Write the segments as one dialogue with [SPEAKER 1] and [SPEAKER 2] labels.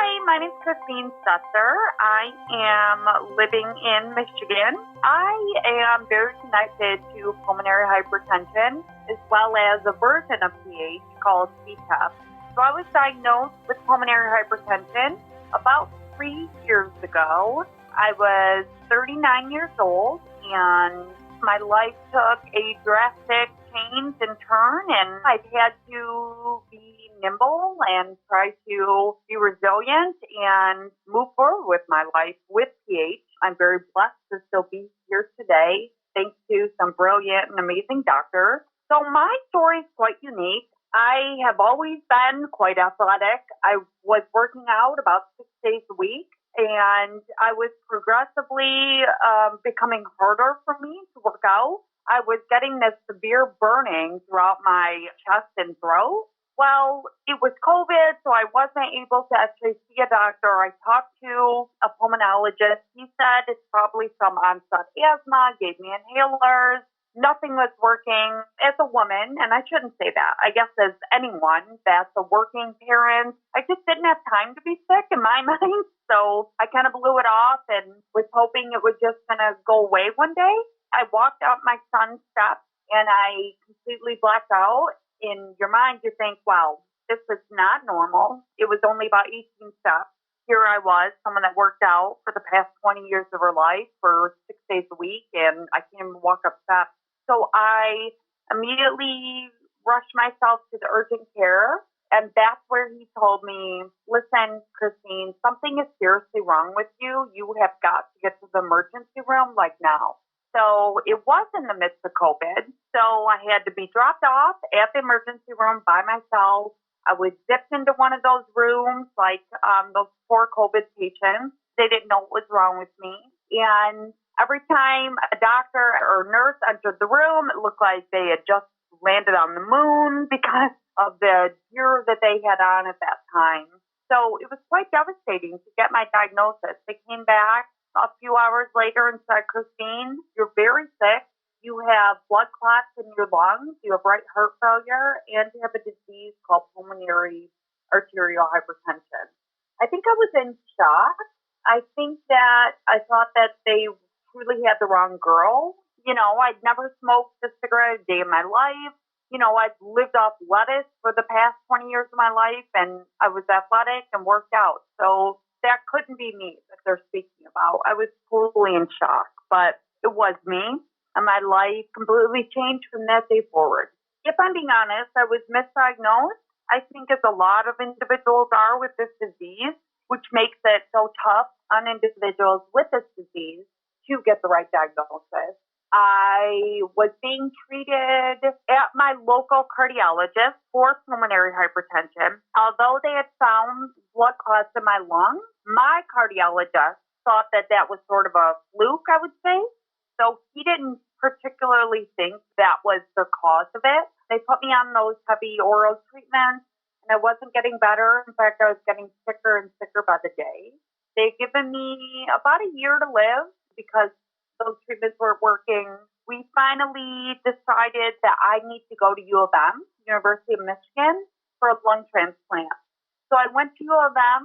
[SPEAKER 1] Hi, my name is Kristine Setser. I am living in Michigan. I am very connected to pulmonary hypertension as well as a version of PAH called CTEPH. So I was diagnosed with pulmonary hypertension about 3 years ago. I was 39 years old and my life took a drastic change and turn, and I've had to be nimble and try to be resilient and move forward with my life with PH. I'm very blessed to still be here today, thanks to some brilliant and amazing doctors. So my story is quite unique. I have always been quite athletic. I was working out about 6 days a week, and I was progressively becoming harder for me to work out. I was getting this severe burning throughout my chest and throat. Well, it was COVID, so I wasn't able to actually see a doctor. I talked to a pulmonologist. He said it's probably some onset asthma, gave me inhalers. Nothing was working. As a woman, and I shouldn't say that, I guess as anyone that's a working parent, I just didn't have time to be sick in my mind. So I kind of blew it off and was hoping it was just going to go away one day. I walked out my son's steps and I completely blacked out. In your mind, you think, wow, this is not normal. It was only about 18 steps. Here I was, someone that worked out for the past 20 years of her life for 6 days a week, and I can't even walk up steps. So I immediately rushed myself to the urgent care, and that's where he told me, listen, Kristine, something is seriously wrong with you. You have got to get to the emergency room like now. So it was in the midst of COVID. So I had to be dropped off at the emergency room by myself. I was zipped into one of those rooms like those poor COVID patients. They didn't know what was wrong with me. And every time a doctor or nurse entered the room, it looked like they had just landed on the moon because of the gear that they had on at that time. So it was quite devastating to get my diagnosis. They came back a few hours later and said, Kristine, you're very sick. You have blood clots in your lungs. You have right heart failure, and you have a disease called pulmonary arterial hypertension. I think I was in shock. I think that I thought that they truly had the wrong girl. You know, I'd never smoked a cigarette a day in my life. You know, I'd lived off lettuce for the past 20 years of my life, and I was athletic and worked out. So that couldn't be me that they're speaking about. I was totally in shock, but it was me, and my life completely changed from that day forward. If I'm being honest, I was misdiagnosed. I think as a lot of individuals are with this disease, which makes it so tough on individuals with this disease to get the right diagnosis. I was being treated at my local cardiologist for pulmonary hypertension. Although they had found blood clots in my lungs, my cardiologist thought that that was sort of a fluke, I would say. So he didn't particularly think that was the cause of it. They put me on those heavy oral treatments, and I wasn't getting better. In fact, I was getting sicker and sicker by the day. They'd given me about a year to live because those treatments weren't working. We finally decided that I need to go to U of M, University of Michigan, for a lung transplant. So I went to U of M,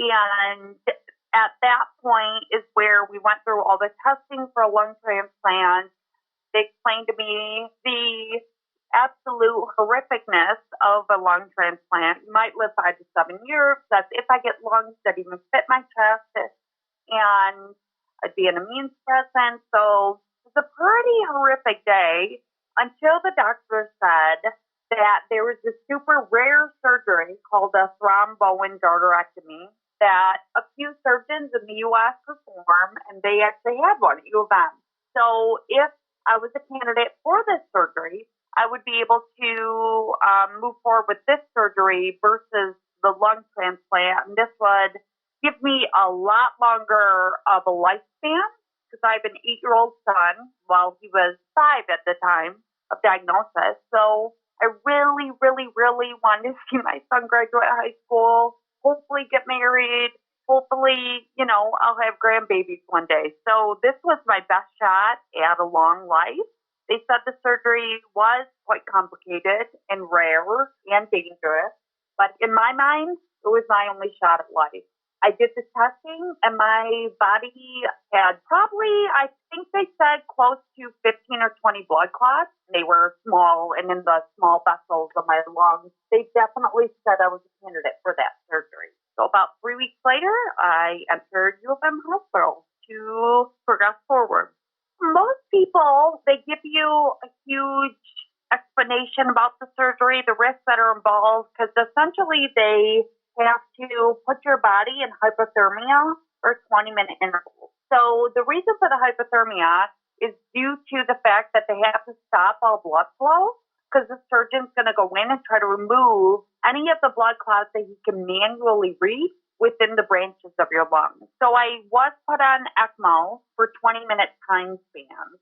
[SPEAKER 1] and at that point is where we went through all the testing for a lung transplant. They explained to me the absolute horrificness of a lung transplant. You might live 5 to 7 years. That's if I get lungs that even fit my chest, and I'd be an immune suppressant. So it was a pretty horrific day until the doctor said that there was this super rare surgery called a thromboendarterectomy that a few surgeons in the U.S. perform, and they actually had one at U of M. So if I was a candidate for this surgery, I would be able to move forward with this surgery versus the lung transplant, and this would give me a lot longer of a lifespan because I have an 8-year-old son while he was 5 at the time of diagnosis. So I really, really, really wanted to see my son graduate high school, hopefully get married, hopefully, I'll have grandbabies one day. So this was my best shot at a long life. They said the surgery was quite complicated and rare and dangerous, but in my mind, it was my only shot at life. I did the testing, and my body had probably, I think they said close to 15 or 20 blood clots. They were small and in the small vessels of my lungs. They definitely said I was a candidate for that surgery. So about 3 weeks later, I entered U of M Hospital to progress forward. Most people, they give you a huge explanation about the surgery, the risks that are involved, because essentially they have to put your body in hypothermia for 20-minute intervals. So the reason for the hypothermia is due to the fact that they have to stop all blood flow, because the surgeon's going to go in and try to remove any of the blood clots that he can manually reach within the branches of your lungs. So I was put on ECMO for 20-minute time spans.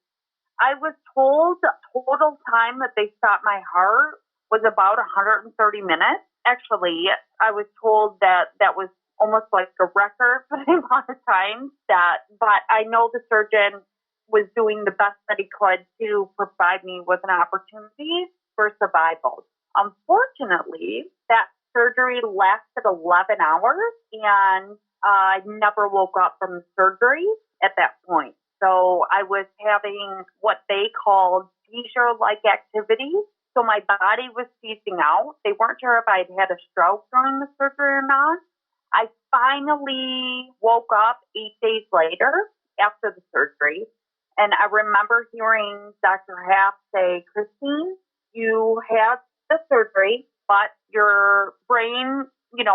[SPEAKER 1] I was told the total time that they stopped my heart was about 130 minutes. Actually, I was told that that was almost like a record for the amount of time but I know the surgeon was doing the best that he could to provide me with an opportunity for survival. Unfortunately, that surgery lasted 11 hours, and I never woke up from the surgery at that point. So I was having what they called seizure-like activity. So my body was seizing out. They weren't sure if I'd had a stroke during the surgery or not. I finally woke up 8 days later after the surgery. And I remember hearing Dr. Happ say, Kristine, you had the surgery, but your brain,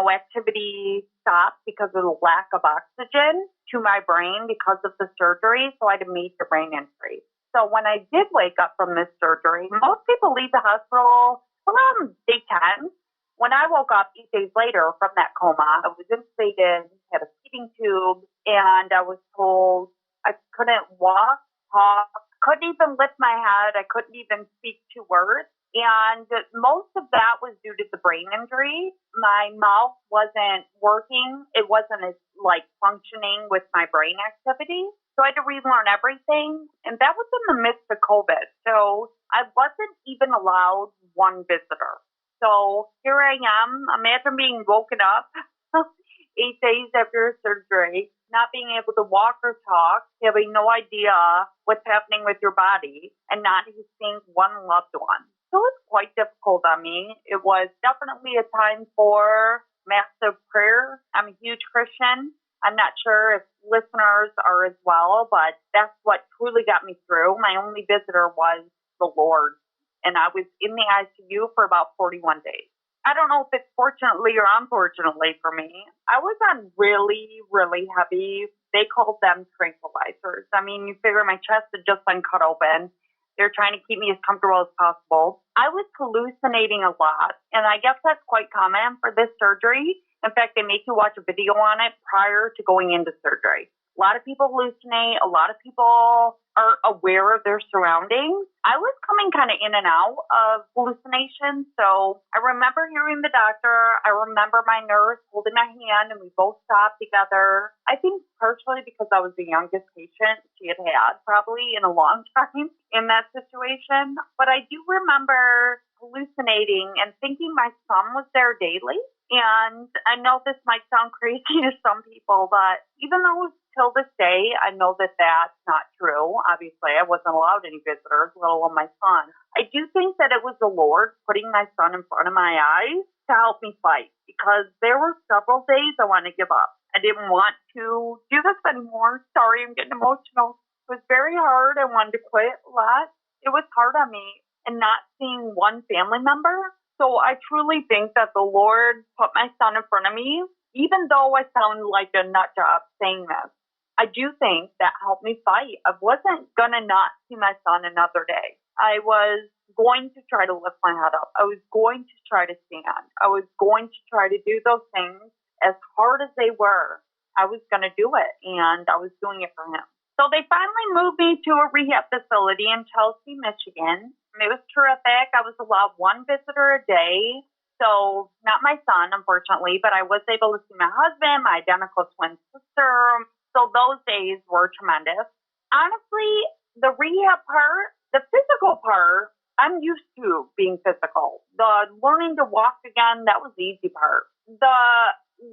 [SPEAKER 1] activity stopped because of the lack of oxygen to my brain because of the surgery. So I had a major brain injury. So when I did wake up from this surgery, most people leave the hospital around day 10. When I woke up 8 days later from that coma, I was intubated, had a feeding tube, and I was told I couldn't walk, talk, couldn't even lift my head. I couldn't even speak 2 words. And most of that was due to the brain injury. My mouth wasn't working. It wasn't as functioning with my brain activity. So I had to relearn everything. And that was in the midst of COVID. So I wasn't even allowed one visitor. So here I am. Imagine being woken up 8 days after surgery, not being able to walk or talk, having no idea what's happening with your body, and not seeing one loved one. So it's quite difficult on me. It was definitely a time for massive prayer. I'm a huge Christian. I'm not sure if listeners are as well, but that's what truly got me through. My only visitor was the Lord, and I was in the ICU for about 41 days. I don't know if it's fortunately or unfortunately for me. I was on really, really heavy, they called them tranquilizers. I mean, you figure my chest had just been cut open. They're trying to keep me as comfortable as possible. I was hallucinating a lot, and I guess that's quite common for this surgery. In fact, they make you watch a video on it prior to going into surgery. A lot of people hallucinate. A lot of people are aware of their surroundings. I was coming kind of in and out of hallucinations. So I remember hearing the doctor. I remember my nurse holding my hand, and we both stopped together. I think partially because I was the youngest patient she had probably in a long time in that situation. But I do remember hallucinating and thinking my son was there daily. And I know this might sound crazy to some people, but even though till this day, I know that that's not true. Obviously, I wasn't allowed any visitors, let alone my son. I do think that it was the Lord putting my son in front of my eyes to help me fight, because there were several days I wanted to give up. I didn't want to do this anymore. Sorry, I'm getting emotional. It was very hard. I wanted to quit a lot. It was hard on me, and not seeing one family member. So I truly think that the Lord put my son in front of me, even though I sound like a nut job saying this. I do think that helped me fight. I wasn't going to not see my son another day. I was going to try to lift my head up. I was going to try to stand. I was going to try to do those things as hard as they were. I was going to do it, and I was doing it for him. So they finally moved me to a rehab facility in Chelsea, Michigan. It was terrific. I was allowed one visitor a day. So not my son, unfortunately, but I was able to see my husband, my identical twin sister. So those days were tremendous. Honestly, the rehab part, the physical part, I'm used to being physical. The learning to walk again, that was the easy part. The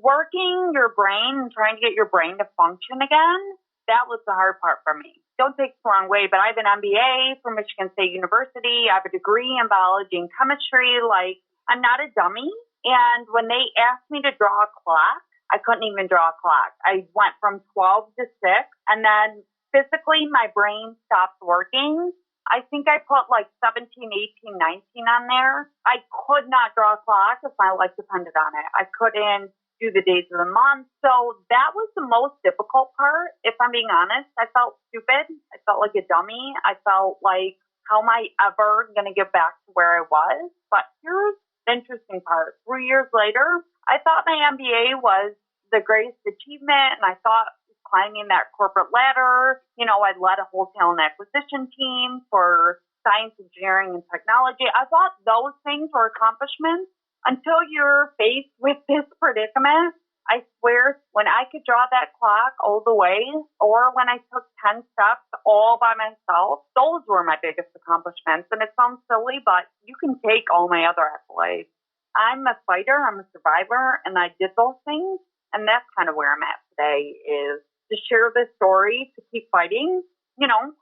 [SPEAKER 1] working your brain and trying to get your brain to function again, that was the hard part for me. Don't take it the wrong way, but I have an MBA from Michigan State University. I have a degree in biology and chemistry. Like, I'm not a dummy. And when they asked me to draw a clock, I couldn't even draw a clock. I went from 12 to 6, and then physically my brain stopped working. I think I put like 17, 18, 19 on there. I could not draw a clock if my life depended on it. I couldn't do the days of the month. So that was the most difficult part. If I'm being honest, I felt stupid. I felt like a dummy. I felt like, how am I ever going to get back to where I was? But here's the interesting part. 3 years later, I thought my MBA was the greatest achievement, and I thought climbing that corporate ladder, I led a wholesale and acquisition team for science, engineering, and technology. I thought those things were accomplishments until you're faced with this predicament. I swear, when I could draw that clock all the way, or when I took 10 steps all by myself, those were my biggest accomplishments. And it sounds silly, but you can take all my other accolades. I'm a fighter, I'm a survivor, and I did those things. And that's kind of where I'm at today, is to share this story, to keep fighting.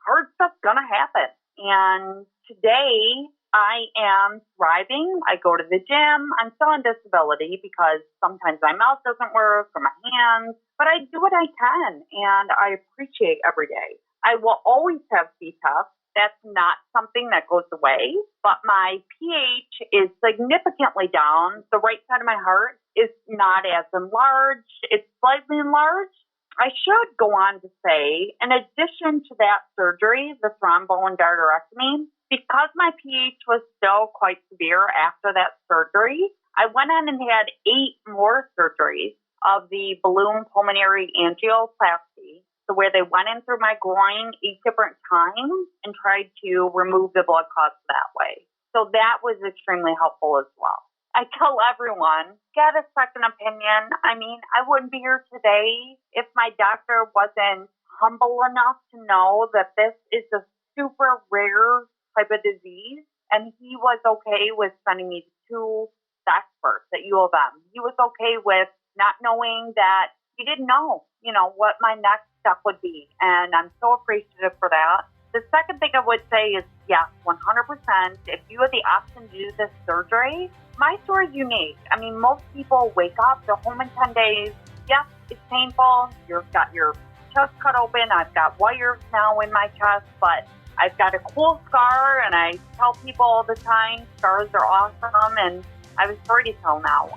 [SPEAKER 1] Hard stuff's going to happen. And today I am thriving. I go to the gym. I'm still on disability because sometimes my mouth doesn't work or my hands, but I do what I can, and I appreciate every day. I will always have CTEPH. That's not something that goes away, but my pH is significantly down. The right side of my heart is not as enlarged. It's slightly enlarged. I should go on to say, in addition to that surgery, the thromboendarterectomy, because my pH was still quite severe after that surgery, I went on and had 8 more surgeries of the balloon pulmonary angioplasty, so where they went in through my groin 8 different times and tried to remove the blood clots that way. So that was extremely helpful as well. I tell everyone, get a second opinion. I mean, I wouldn't be here today if my doctor wasn't humble enough to know that this is a super rare type of disease, and he was okay with sending me to the experts at U of M. He was okay with not knowing that he didn't know, what my next step would be, and I'm so appreciative for that. The second thing I would say is, yes, 100%, if you have the option to do this surgery, my story is unique. I mean, most people wake up, they're home in 10 days. Yes, it's painful. You've got your chest cut open. I've got wires now in my chest, but I've got a cool scar, and I tell people all the time, scars are awesome, and I have a story to tell now.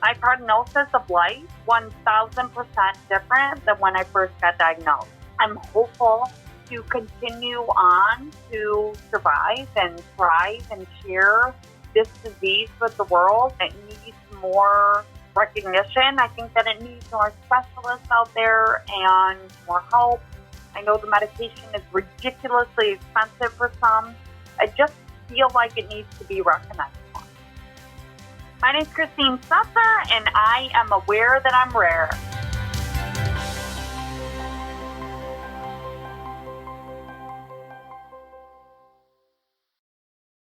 [SPEAKER 1] My prognosis of life, 1,000% different than when I first got diagnosed. I'm hopeful to continue on to survive and thrive and share this disease with the world. It needs more recognition. I think that it needs more specialists out there and more help. I know the medication is ridiculously expensive for some. I just feel like it needs to be recognized more. My name is Kristine Setser, and I am aware that I'm rare.